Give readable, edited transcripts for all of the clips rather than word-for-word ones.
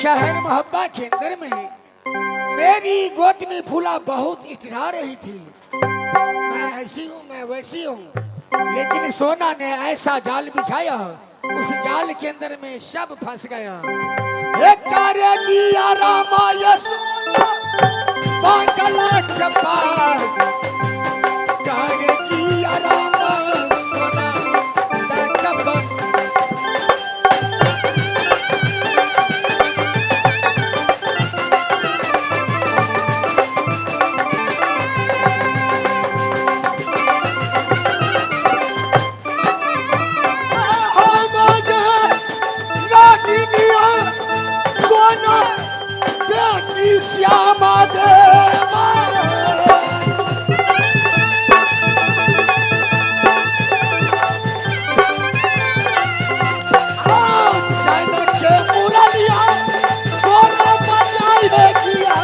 शहर मोहब्बा के अंदर में मेरी गोतनी फूला बहुत इटरा रही थी। मैं ऐसी हूँ, मैं वैसी हूँ, लेकिन सोना ने ऐसा जाल बिछाया, उस जाल के अंदर में सब फंस गया। एक कार्य किया रामाय सोना पागला के पास, कार्य किया रामा सोना के पास। श्यामा देवा के मुरलिया सोना बजाए किया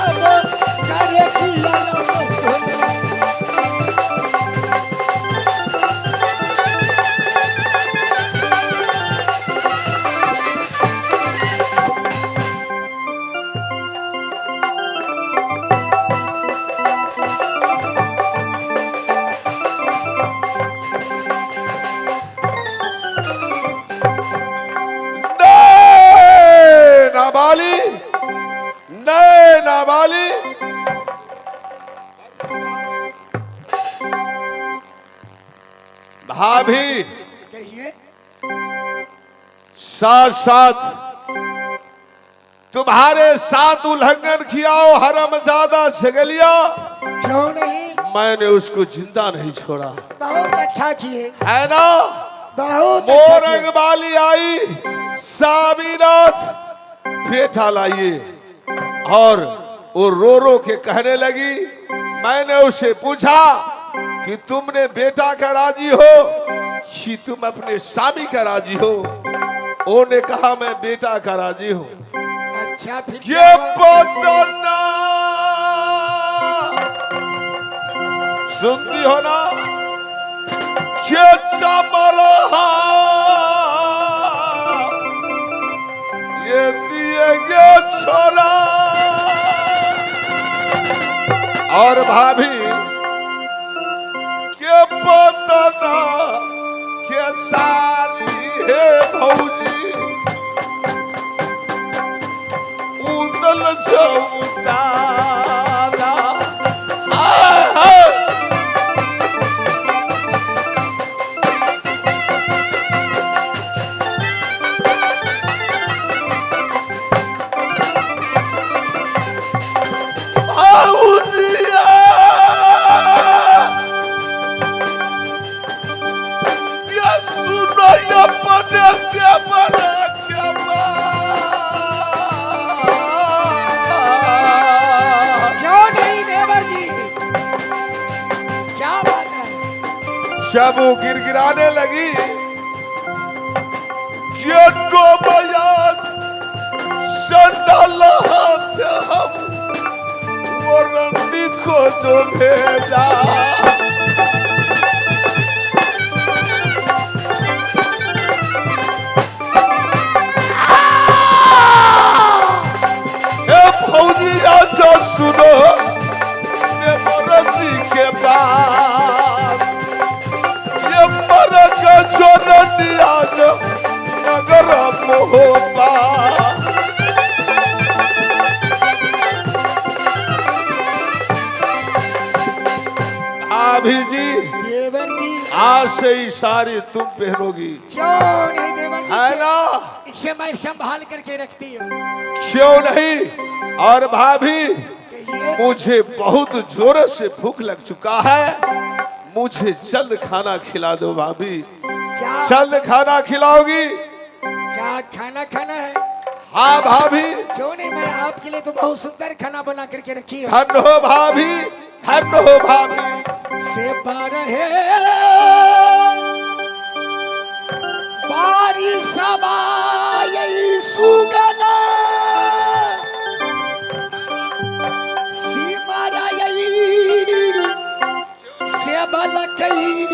करे किया सोना। नाबाली भाभी कहिए। साथ साथ तुम्हारे साथ उल्लंघन किया हो हरामजादा छगलिया। क्यों नहीं? मैंने उसको जिंदा नहीं छोड़ा। बहुत अच्छा किए, है ना? बहुत मोरंग वाली आई साबीनाथ बेटा लाइए, और वो रो रो के कहने लगी। मैंने उसे पूछा कि तुमने बेटा का राजी हो कि तुम अपने स्वामी का राजी हो? उन्होंने कहा मैं बेटा का राजी हूँ। अच्छा, फिर ये पतना सुनती हो ना? ये दिएगे छोरा। और भाभी के पतना के सारी है भौजी उदल चौतारा। जब वो गिरगिराने लगी, हम वो रंडी को जो भेजा। फौजी जो सुनो मरसी के बाद नगर मोहबा। भाभी जी, देवर जी, आज से ही सारी तुम पहनोगी। क्यों नहीं देवर जी? है ना? इसे मैं संभाल करके रखती हूँ। क्यों नहीं? और भाभी, मुझे बहुत जोर से भूख लग चुका है, मुझे जल्द खाना खिला दो भाभी। जल्द खाना खिलाओगी? क्या खाना खाना है? हाँ भाभी। क्यों नहीं, मैं आपके लिए तो बहुत सुंदर खाना बना करके रखी हूँ। धन्य हो भाभी, धन्य हो भाभी। से है बारिश यही सुगना सीमारा यही से बलकई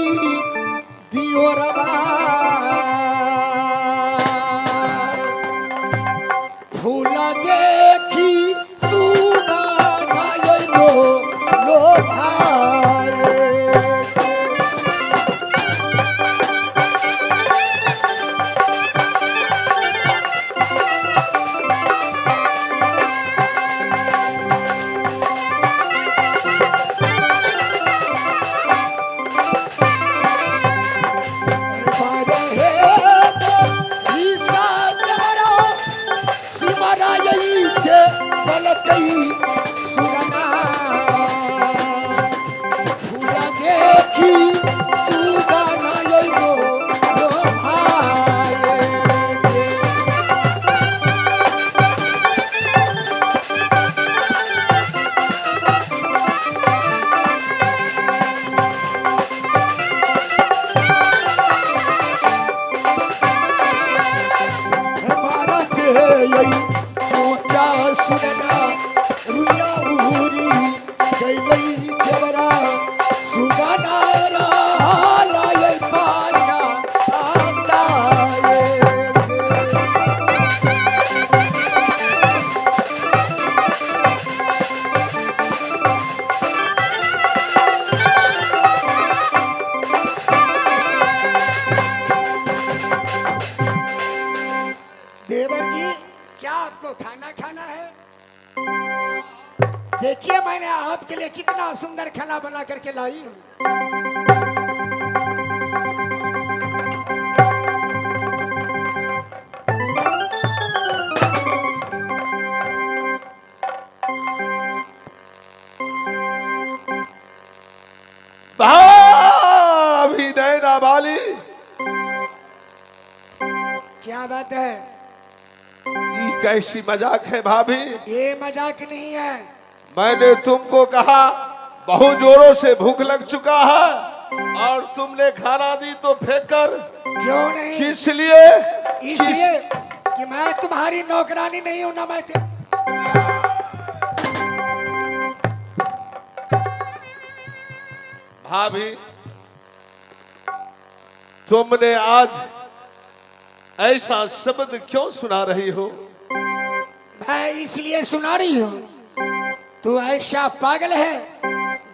दियो रबा फूला दे पागल कई सुगना फूला देखी सुगना यो भाई सुगना रुया उरी गई देवरा सुगना लाय पाचा आंदाए देवर जी क्या आपको खाना खाना है? देखिए मैंने आपके लिए कितना सुंदर खाना बना करके लाई हूँ। भाभी नैना वाली, क्या बात है? ये कैसी मजाक है भाभी? ये मजाक नहीं है। मैंने तुमको कहा बहुत जोरों से भूख लग चुका है और तुमने खाना दी तो फेंक कर। क्यों नहीं? किस लिए? इसलिए कि मैं तुम्हारी नौकरानी नहीं हूं ना। मैं भाभी तुमने आज ऐसा शब्द क्यों सुना रही हो? मैं इसलिए सुना रही हूँ, तू ऐसा पागल है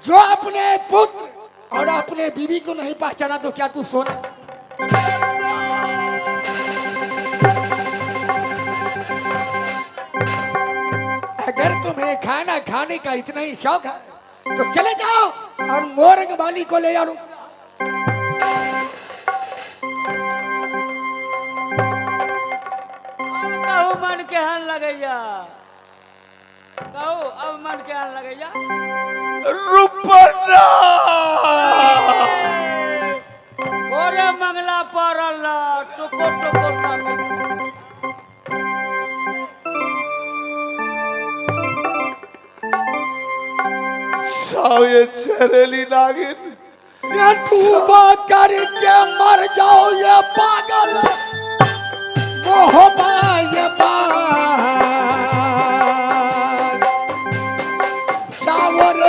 जो अपने पुत्र और अपने बीवी को नहीं पहचाना तो क्या तू सोना? अगर तुम्हें खाना खाने का इतना ही शौक है तो चले जाओ और मोरंग वाली को ले आओ। मन के हन लगैया कहू, अब मन के हन लगैया। रुपना ओरे मंगला पड़ल टुको टुको साव ये चरेली नागिन, ये तू बात करके मर जाओ ये पागल मोहबा ये शावर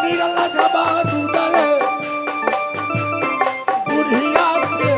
निरल जबा रुदल बुढ़िया के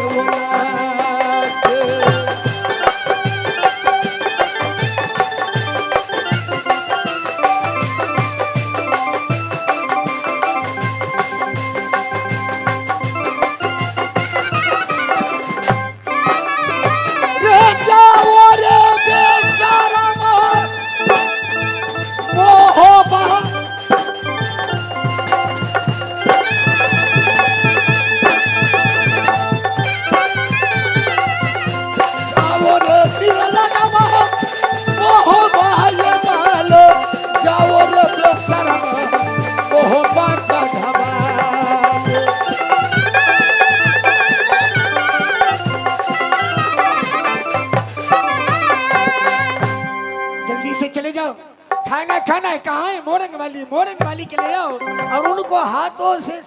खाना है। कहाँ है मोरंग वाली के ले आओ और उनको हाथों से।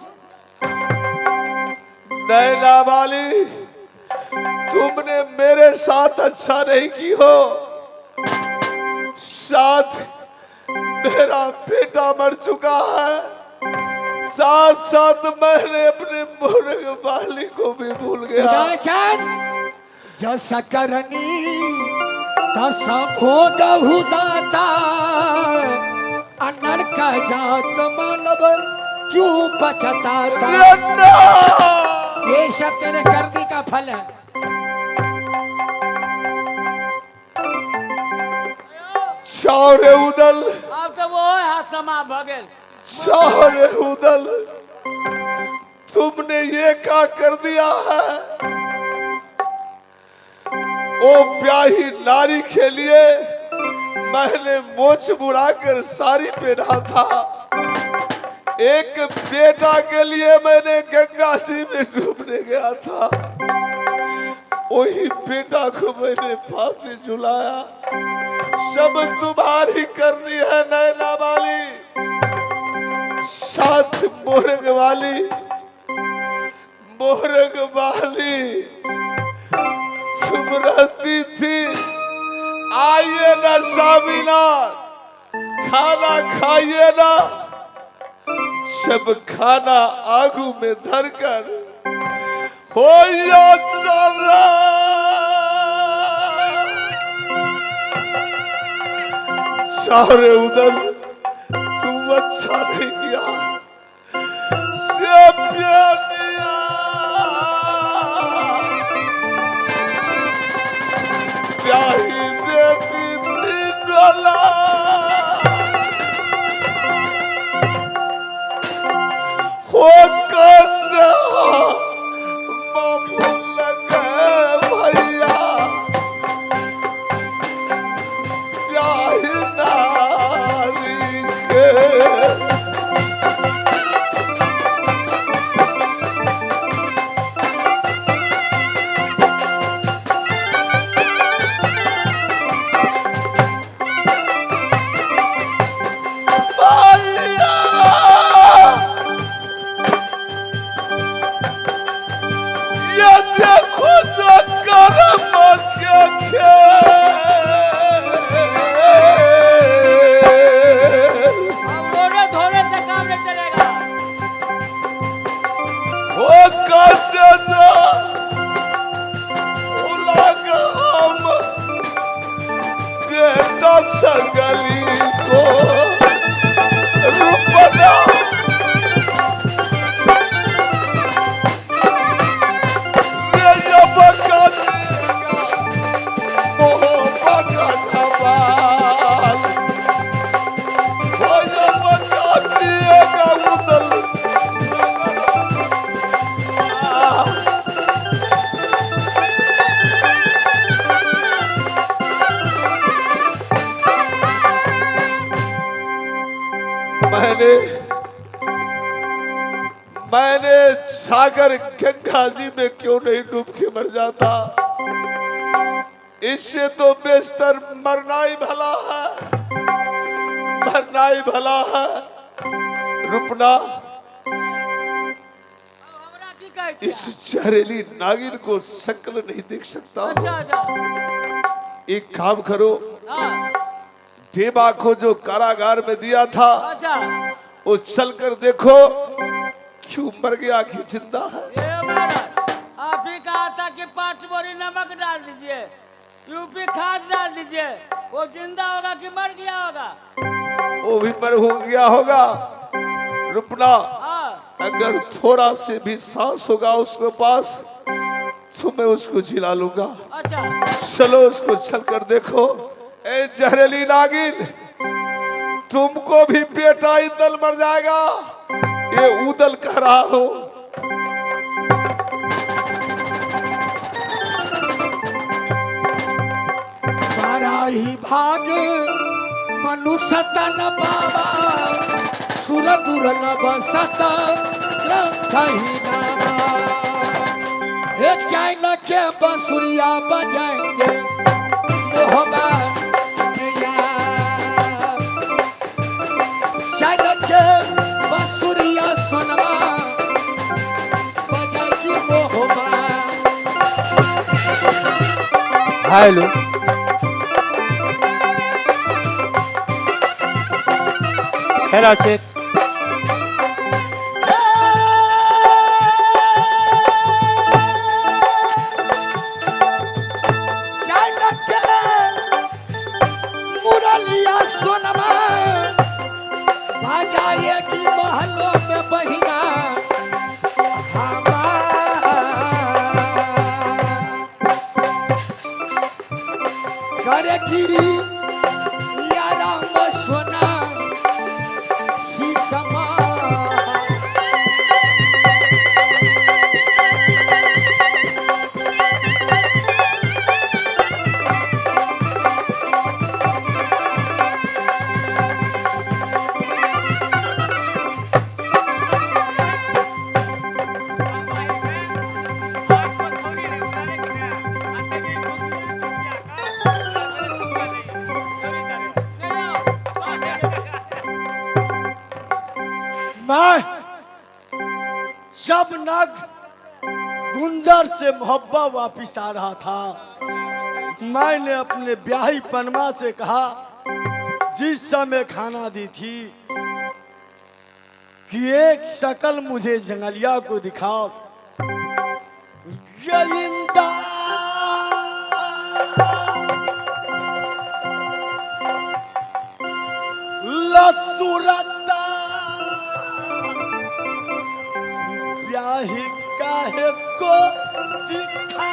नैना वाली, तुमने मेरे साथ अच्छा नहीं की हो। साथ मेरा बेटा मर चुका है, साथ साथ मैंने अपने मोरंग वाली को भी भूल गया। जैसा करनी तसा भोगहु दाता, अनर का जात मानव क्यों पछताता। ये सब तेरे करनी का फल है। शौर्य उदल, अब तो वो हाथ समा भगेल। शौर्य उदल, तुमने ये क्या कर दिया है? ओ ब्याही नारी के लिए मैंने मोछ बुड़ाकर साड़ी पहना था। एक बेटा के लिए मैंने गंगा जी में डूबने गया था। वही बेटा को मैंने फांसी झुलाया। सब तुम्हारी करनी है नैना वाली, साथ मोरग वाली, मोरग वाली तुम रहती थी। आइए ना सामीनाथ, खाना खाइए ना। सब खाना आगू में धरकर हो चला। सारे उदल तू अच्छा नहीं किया। से प्यानिया प्याही देती दिन डोला। हो कैसे मामू लगे भैया, प्याही नारी के। अब रोने धोने से काम नहीं चलेगा। बेटा संगली को रूपना मैंने सागर गंगा जी में क्यों नहीं डूब के मर जाता। इससे तो बेहतर मरना ही भला है, मरना ही भला है। रुपना, हमरा की कहै छी? इस जहरीली नागिन को शक्ल नहीं देख सकता। अच्छा अच्छा। एक काम करो, हाँ, देवा को जो कारागार में दिया था अच्छा। वो चलकर देखो क्यों मर गया कि जिंदा है। ये महाराज, आप ही कहा था कि 5 बोरी नमक डाल दीजिए, यूपी खाद डाल दीजिए, वो जिंदा होगा कि मर गया होगा? वो भी मर हो गया होगा। रुपना, हाँ, अगर थोड़ा से भी सांस होगा उसके पास तो मैं उसको जिला लूंगा। अच्छा। चलो उसको चलकर देखो। ए जहरीली नागिन, तुमको भी बेटा इंदल मर जाएगा, ये उदल कह रहा हो। तारा ही भाग मनुष्य तन पावा, सुर दुर्लभ सत ग्रंथ ही नामा। एक चाइना के बंसुरिया बजाएंगे मोहब्बत चाइना के बंसुरिया सोनमा बजाएगी मोहब्बत। Hello, hello check. चाइना के मुरलिया सोनमा बजाएगी महलों में बहिना करेगी यारा सोना शीशमा। नग गुंजर से मोहब्बत वापिस आ रहा था, मैंने अपने ब्याही पनमा से कहा जिस समय खाना दी थी कि एक शक्ल मुझे जंगलिया को दिखाओ। गेलिंदा लसुरता ब्याही काहे को दिखा,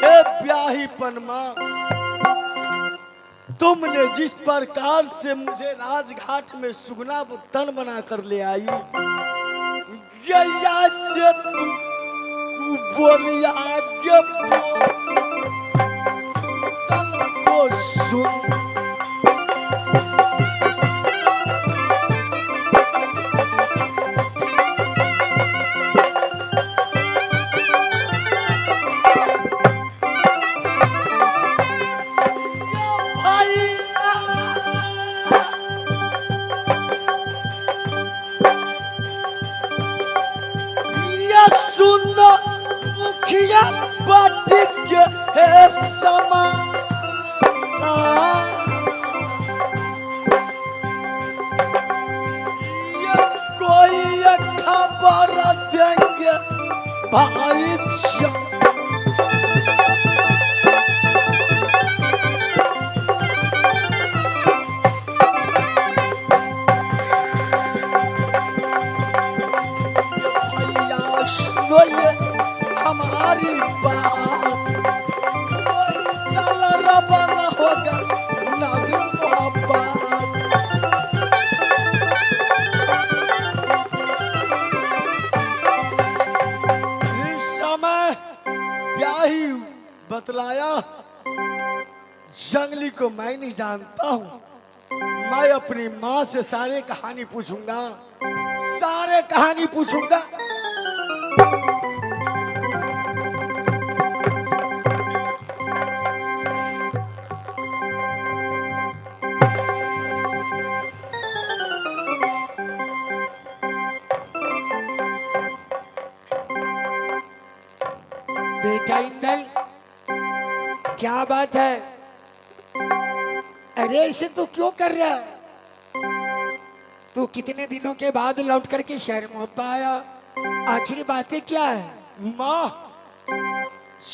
हे ब्याही पनमा, तुमने जिस प्रकार से मुझे राजघाट में सुगना तन बना कर ले आई, यया से तुम बोलिया आगे तल को सुन। हमारी बात होगा बतलाया, जंगली को मैं नहीं जानता हूँ, मैं अपनी माँ से सारे कहानी पूछूंगा, सारे कहानी पूछूंगा। बेटा इंदल, क्या बात है? अरे ऐसे तू क्यों कर रहा है? तू कितने दिनों के बाद लौट करके शहर में आया, आखिर बातें क्या है? माँ,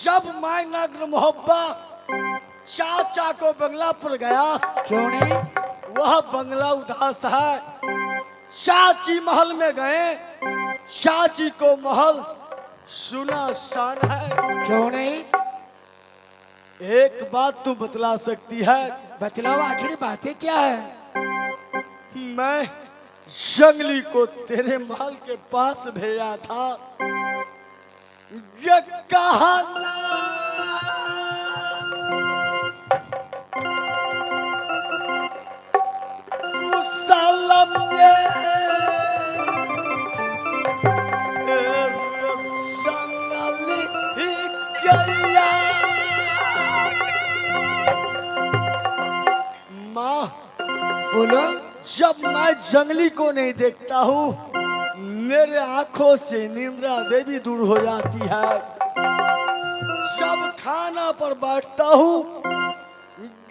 जब मैं नग्न मोहब्बत चाचा को बंगला पर गया, क्यों नहीं? वह बंगला उदास है। चाची महल में गए, चाची को महल सुना सान है। क्यों नहीं? एक बात तू बतला सकती है? बतलाओ, आखिर बातें क्या है? मैं जंगली को तेरे महल के पास भेजा था, ये कहा मुसलम बोलो। जब मैं जंगली को नहीं देखता हूँ, मेरे आंखों से निंद्रा देवी दूर हो जाती है। जब खाना पर बैठता हूँ,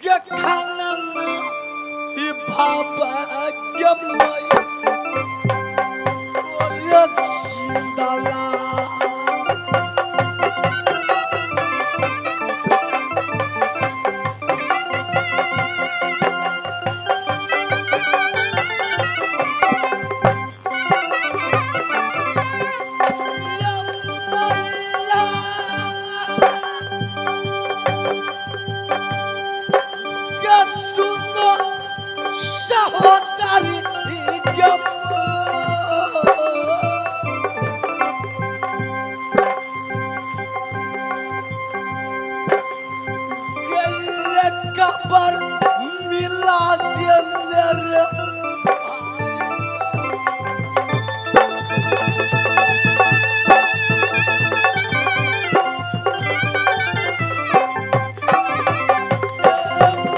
ये खाना ये पर मिला दे मेरे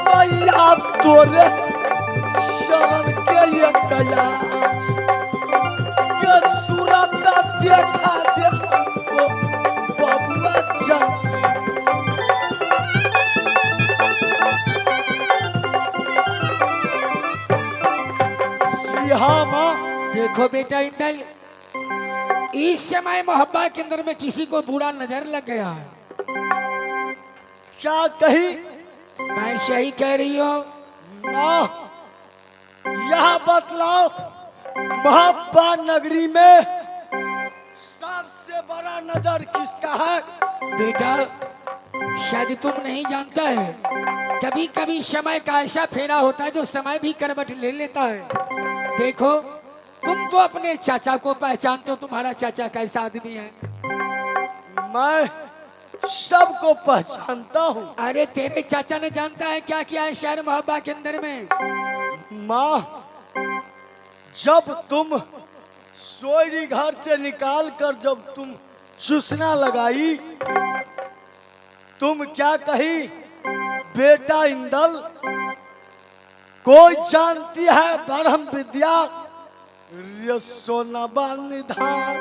मैया तोरे शरण के ये कया देखो बेटा इंदल, इस समय मोहब्बत के अंदर में किसी को बुरा नजर लग गया है। क्या कही? मैं सही कह रही हूँ? माँ, यह बतलाओ, मोहब्बत नगरी में सबसे बड़ा नजर किसका है? बेटा शायद तुम नहीं जानता है, कभी कभी समय का ऐसा फेरा होता है जो समय भी करवट ले लेता है। देखो तुम तो अपने चाचा को पहचानते हो, तुम्हारा चाचा कैसा आदमी है? मैं सबको पहचानता हूँ। अरे तेरे चाचा ने जानता है क्या किया है शहर मोहब्बत के अंदर में? माँ, जब तुम सोयरी घर से निकाल कर जब तुम चूसना लगाई, तुम क्या कही? बेटा इंदल, कोई जानती है ब्रह्म विद्या, सोना निधान।